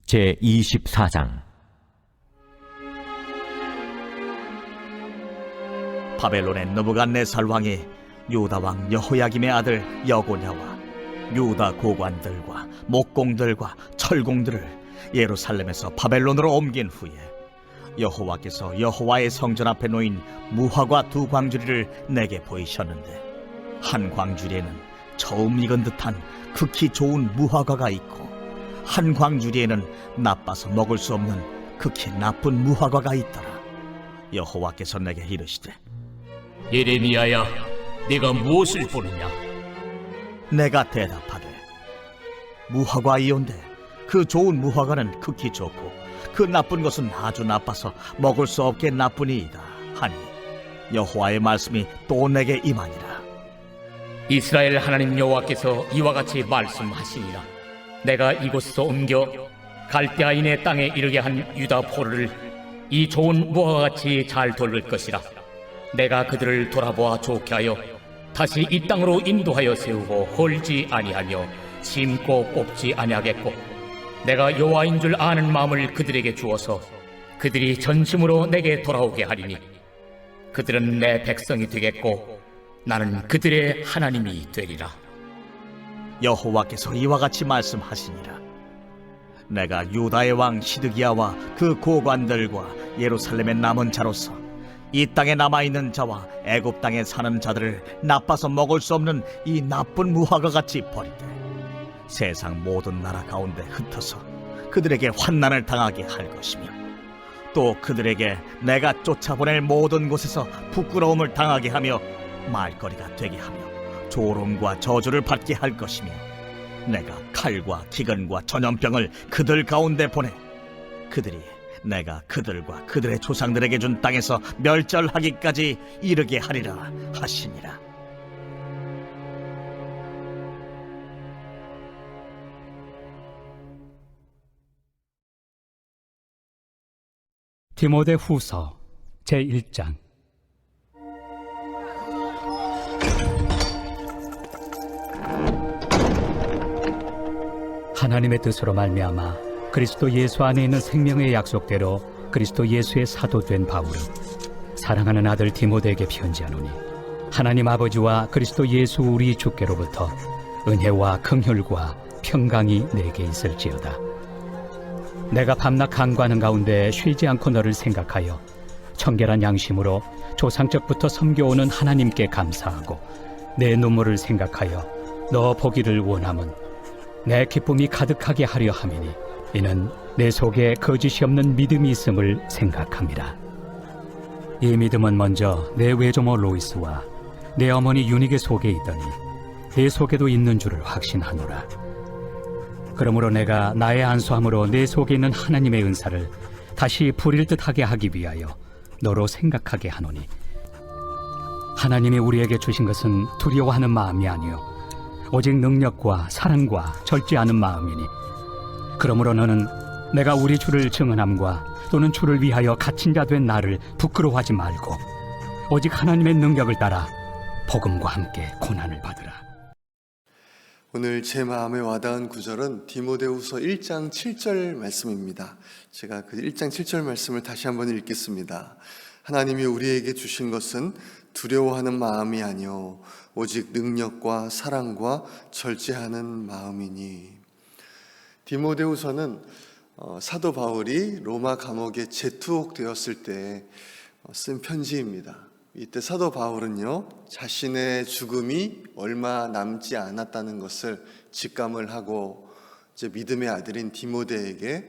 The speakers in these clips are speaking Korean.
제24장. 바벨론의 느부갓네살 왕이 유다 왕 여호야김의 아들 여고냐와 유다 고관들과 목공들과 철공들을 예루살렘에서 바벨론으로 옮긴 후에 여호와께서 여호와의 성전 앞에 놓인 무화과 두 광주리를 내게 보이셨는데, 한 광주리에는 처음 익은 듯한 극히 좋은 무화과가 있고 한 광주리에는 나빠서 먹을 수 없는 극히 나쁜 무화과가 있더라. 여호와께서 내게 이르시되, 예레미야야, 네가 무엇을 보느냐? 내가 대답하되, 무화과이온데 그 좋은 무화과는 극히 좋고 그 나쁜 것은 아주 나빠서 먹을 수 없게 나쁘니이다 하니, 여호와의 말씀이 또 내게 임하니라. 이스라엘 하나님 여호와께서 이와 같이 말씀하시니라. 내가 이곳에서 옮겨 갈대아인의 땅에 이르게 한 유다 포로를 이 좋은 무화과같이 잘 돌볼 것이라. 내가 그들을 돌아보아 좋게 하여 다시 이 땅으로 인도하여 세우고 헐지 아니하며 심고 뽑지 아니하겠고, 내가 여호와인 줄 아는 마음을 그들에게 주어서 그들이 전심으로 내게 돌아오게 하리니, 그들은 내 백성이 되겠고 나는 그들의 하나님이 되리라. 여호와께서 이와 같이 말씀하시니라. 내가 유다의 왕 시드기야와 그 고관들과 예루살렘의 남은 자로서 이 땅에 남아있는 자와 애굽 땅에 사는 자들을 나빠서 먹을 수 없는 이 나쁜 무화과같이 버리되 세상 모든 나라 가운데 흩어서 그들에게 환난을 당하게 할 것이며, 또 그들에게 내가 쫓아보낼 모든 곳에서 부끄러움을 당하게 하며 말거리가 되게 하며 조롱과 저주를 받게 할 것이며, 내가 칼과 기근과 전염병을 그들 가운데 보내 그들이 내가 그들과 그들의 조상들에게 준 땅에서 멸절하기까지 이르게 하리라 하시니라. 디모데후서 제1장. 하나님의 뜻으로 말미암아 그리스도 예수 안에 있는 생명의 약속대로 그리스도 예수의 사도된 바울은 사랑하는 아들 디모데에게 편지하노니, 하나님 아버지와 그리스도 예수 우리 주께로부터 은혜와 긍휼과 평강이 내게 있을지어다. 내가 밤낮 간구하는 가운데 쉬지 않고 너를 생각하여 청결한 양심으로 조상적부터 섬겨오는 하나님께 감사하고, 내 눈물을 생각하여 너 보기를 원함은 내 기쁨이 가득하게 하려 함이니, 이는 내 속에 거짓이 없는 믿음이 있음을 생각함이라. 이 믿음은 먼저 내 외조모 로이스와 내 어머니 유니게 속에 있더니 내 속에도 있는 줄을 확신하노라. 그러므로 내가 나의 안수함으로 내 속에 있는 하나님의 은사를 다시 부릴 듯하게 하기 위하여 너로 생각하게 하노니, 하나님이 우리에게 주신 것은 두려워하는 마음이 아니요 오직 능력과 사랑과 절제 않은 마음이니, 그러므로 너는 내가 우리 주를 증언함과 또는 주를 위하여 갇힌 자 된 나를 부끄러워하지 말고 오직 하나님의 능력을 따라 복음과 함께 고난을 받으라. 오늘 제 마음에 와닿은 구절은 디모데후서 1장 7절 말씀입니다. 제가 그 1장 7절 말씀을 다시 한번 읽겠습니다. 하나님이 우리에게 주신 것은 두려워하는 마음이 아니요 오직 능력과 사랑과 절제하는 마음이니. 디모데후서는 사도 바울이 로마 감옥에 재투옥되었을 때 쓴 편지입니다. 이때 사도 바울은요, 자신의 죽음이 얼마 남지 않았다는 것을 직감을 하고 이제 믿음의 아들인 디모데에게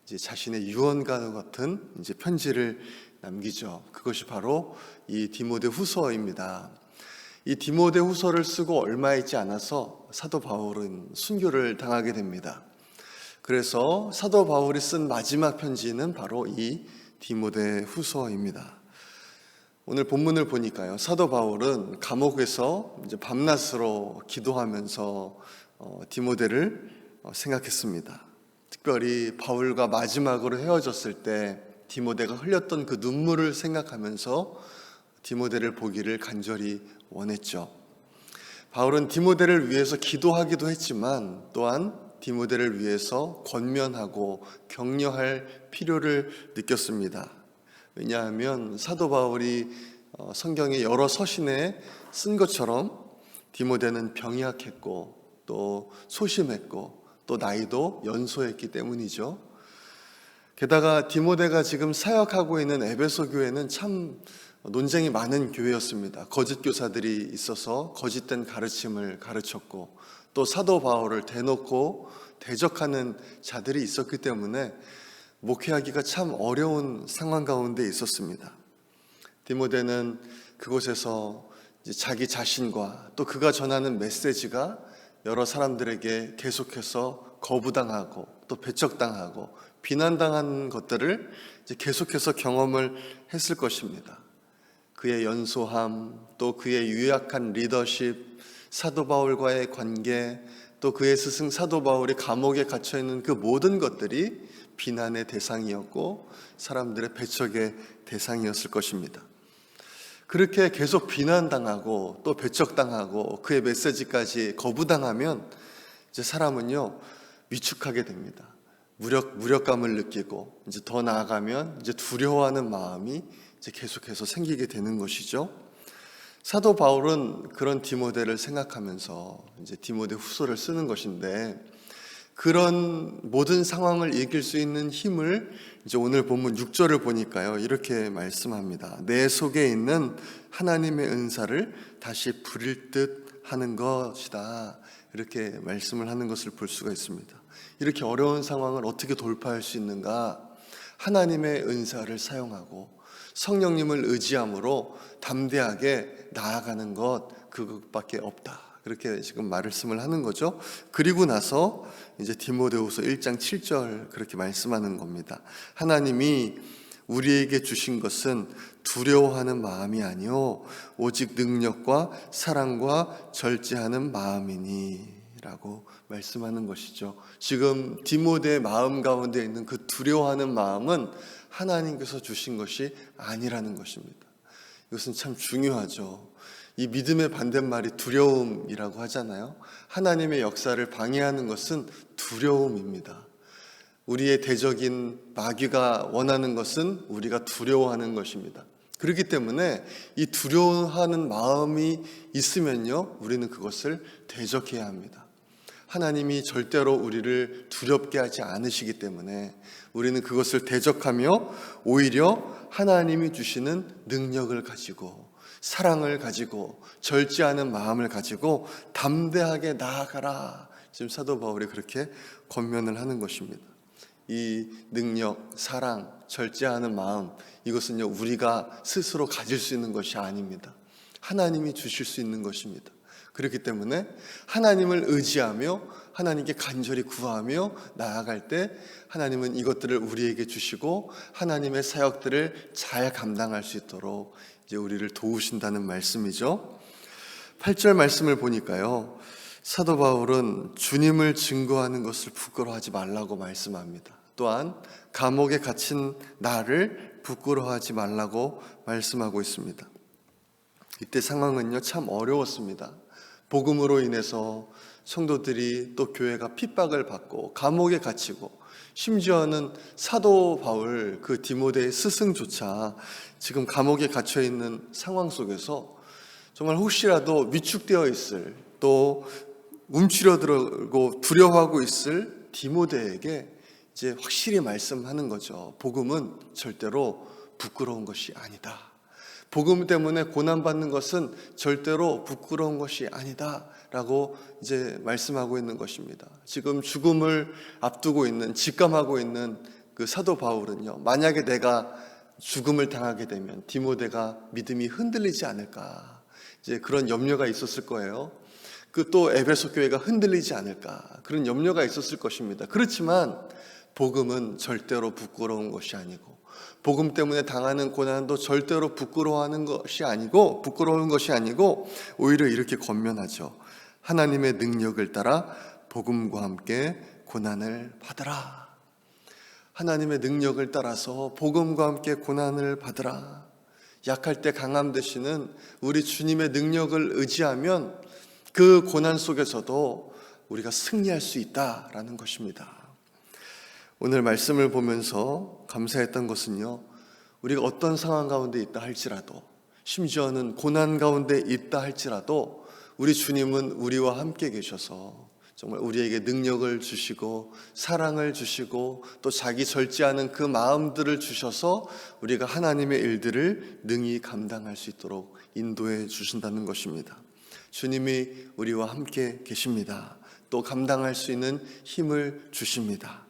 이제 자신의 유언과 같은 이제 편지를 남기죠. 그것이 바로 이 디모데후서입니다. 이 디모데후서를 쓰고 얼마 있지 않아서 사도 바울은 순교를 당하게 됩니다. 그래서 사도 바울이 쓴 마지막 편지는 바로 이 디모데후서입니다. 오늘 본문을 보니까요, 사도 바울은 감옥에서 이제 밤낮으로 기도하면서 디모데를 생각했습니다. 특별히 바울과 마지막으로 헤어졌을 때 디모데가 흘렸던 그 눈물을 생각하면서 디모데를 보기를 간절히 원했죠. 바울은 디모데를 위해서 기도하기도 했지만 또한 디모데를 위해서 권면하고 격려할 필요를 느꼈습니다. 왜냐하면 사도 바울이 성경의 여러 서신에 쓴 것처럼 디모데는 병이 약했고 또 소심했고 또 나이도 연소했기 때문이죠. 게다가 디모데가 지금 사역하고 있는 에베소 교회는 참 논쟁이 많은 교회였습니다. 거짓 교사들이 있어서 거짓된 가르침을 가르쳤고 또 사도 바울을 대놓고 대적하는 자들이 있었기 때문에 목회하기가 참 어려운 상황 가운데 있었습니다. 디모데는 그곳에서 이제 자기 자신과 또 그가 전하는 메시지가 여러 사람들에게 계속해서 거부당하고 또 배척당하고 비난당한 것들을 이제 계속해서 경험을 했을 것입니다. 그의 연소함, 또 그의 유약한 리더십, 사도 바울과의 관계, 또 그의 스승 사도 바울이 감옥에 갇혀 있는 그 모든 것들이 비난의 대상이었고 사람들의 배척의 대상이었을 것입니다. 그렇게 계속 비난당하고 또 배척당하고 그의 메시지까지 거부당하면 이제 사람은요 위축하게 됩니다. 무력감을 느끼고 이제 더 나아가면 이제 두려워하는 마음이 이제 계속해서 생기게 되는 것이죠. 사도 바울은 그런 디모데를 생각하면서 이제 디모데 후서를 쓰는 것인데 그런 모든 상황을 이길 수 있는 힘을 이제 오늘 본문 6절을 보니까요 이렇게 말씀합니다. 내 속에 있는 하나님의 은사를 다시 부릴 듯 하는 것이다. 이렇게 말씀을 하는 것을 볼 수가 있습니다. 이렇게 어려운 상황을 어떻게 돌파할 수 있는가? 하나님의 은사를 사용하고 성령님을 의지함으로 담대하게 나아가는 것 그것밖에 없다. 그렇게 지금 말씀을 하는 거죠. 그리고 나서 이제 디모데후서 1장 7절 그렇게 말씀하는 겁니다. 하나님이 우리에게 주신 것은 두려워하는 마음이 아니요 오직 능력과 사랑과 절제하는 마음이니 라고 말씀하는 것이죠. 지금 디모데의 마음 가운데 있는 그 두려워하는 마음은 하나님께서 주신 것이 아니라는 것입니다. 이것은 참 중요하죠. 이 믿음의 반대말이 두려움이라고 하잖아요. 하나님의 역사를 방해하는 것은 두려움입니다. 우리의 대적인 마귀가 원하는 것은 우리가 두려워하는 것입니다. 그렇기 때문에 이 두려워하는 마음이 있으면요 우리는 그것을 대적해야 합니다. 하나님이 절대로 우리를 두렵게 하지 않으시기 때문에 우리는 그것을 대적하며 오히려 하나님이 주시는 능력을 가지고 사랑을 가지고 절제하는 마음을 가지고 담대하게 나아가라. 지금 사도 바울이 그렇게 권면을 하는 것입니다. 이 능력, 사랑, 절제하는 마음 이것은요 우리가 스스로 가질 수 있는 것이 아닙니다. 하나님이 주실 수 있는 것입니다. 그렇기 때문에 하나님을 의지하며 하나님께 간절히 구하며 나아갈 때 하나님은 이것들을 우리에게 주시고 하나님의 사역들을 잘 감당할 수 있도록 이제 우리를 도우신다는 말씀이죠. 8절 말씀을 보니까요 사도 바울은 주님을 증거하는 것을 부끄러워하지 말라고 말씀합니다. 또한 감옥에 갇힌 나를 부끄러워하지 말라고 말씀하고 있습니다. 이때 상황은요 참 어려웠습니다. 복음으로 인해서 성도들이 또 교회가 핍박을 받고 감옥에 갇히고 심지어는 사도 바울 그 디모데의 스승조차 지금 감옥에 갇혀 있는 상황 속에서 정말 혹시라도 위축되어 있을 또 움츠러들고 두려워하고 있을 디모데에게 이제 확실히 말씀하는 거죠. 복음은 절대로 부끄러운 것이 아니다. 복음 때문에 고난받는 것은 절대로 부끄러운 것이 아니다 라고 이제 말씀하고 있는 것입니다. 지금 죽음을 앞두고 있는 직감하고 있는 그 사도 바울은요 만약에 내가 죽음을 당하게 되면 디모데가 믿음이 흔들리지 않을까 이제 그런 염려가 있었을 거예요. 그 또 에베소 교회가 흔들리지 않을까 그런 염려가 있었을 것입니다. 그렇지만 복음은 절대로 부끄러운 것이 아니고 복음 때문에 당하는 고난도 절대로 부끄러운 것이 아니고 오히려 이렇게 권면하죠. 하나님의 능력을 따라 복음과 함께 고난을 받으라. 하나님의 능력을 따라서 복음과 함께 고난을 받으라. 약할 때 강함 되시는 우리 주님의 능력을 의지하면 그 고난 속에서도 우리가 승리할 수 있다라는 것입니다. 오늘 말씀을 보면서 감사했던 것은요, 우리가 어떤 상황 가운데 있다 할지라도, 심지어는 고난 가운데 있다 할지라도 우리 주님은 우리와 함께 계셔서 정말 우리에게 능력을 주시고 사랑을 주시고 또 자기 절제하는 그 마음들을 주셔서 우리가 하나님의 일들을 능히 감당할 수 있도록 인도해 주신다는 것입니다. 주님이 우리와 함께 계십니다. 또 감당할 수 있는 힘을 주십니다.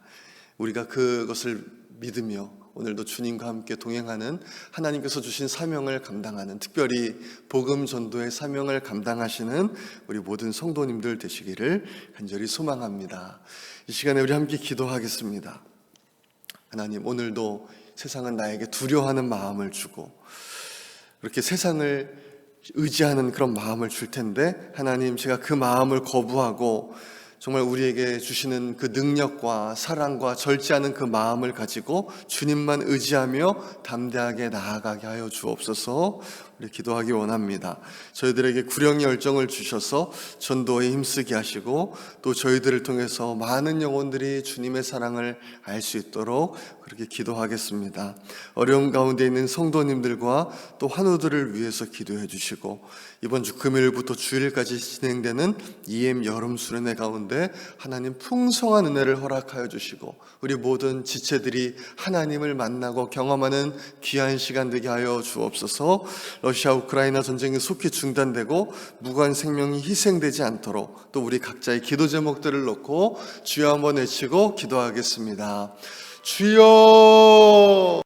우리가 그것을 믿으며 오늘도 주님과 함께 동행하는, 하나님께서 주신 사명을 감당하는, 특별히 복음 전도의 사명을 감당하시는 우리 모든 성도님들 되시기를 간절히 소망합니다. 이 시간에 우리 함께 기도하겠습니다. 하나님, 오늘도 세상은 나에게 두려워하는 마음을 주고 그렇게 세상을 의지하는 그런 마음을 줄 텐데, 하나님, 제가 그 마음을 거부하고 정말 우리에게 주시는 그 능력과 사랑과 절제하는 그 마음을 가지고 주님만 의지하며 담대하게 나아가게 하여 주옵소서. 우리 기도하기 원합니다. 저희들에게 구령의 열정을 주셔서 전도에 힘쓰게 하시고 또 저희들을 통해서 많은 영혼들이 주님의 사랑을 알 수 있도록 그렇게 기도하겠습니다. 어려움 가운데 있는 성도님들과 또 환우들을 위해서 기도해 주시고, 이번 주 금요일부터 주일까지 진행되는 EM 여름 수련회 가운데 하나님 풍성한 은혜를 허락하여 주시고 우리 모든 지체들이 하나님을 만나고 경험하는 귀한 시간 되게 하여 주옵소서. 러시아 우크라이나 전쟁이 속히 중단되고 무관 생명이 희생되지 않도록 또 우리 각자의 기도 제목들을 놓고 주여 한번 외치고 기도하겠습니다. 주여!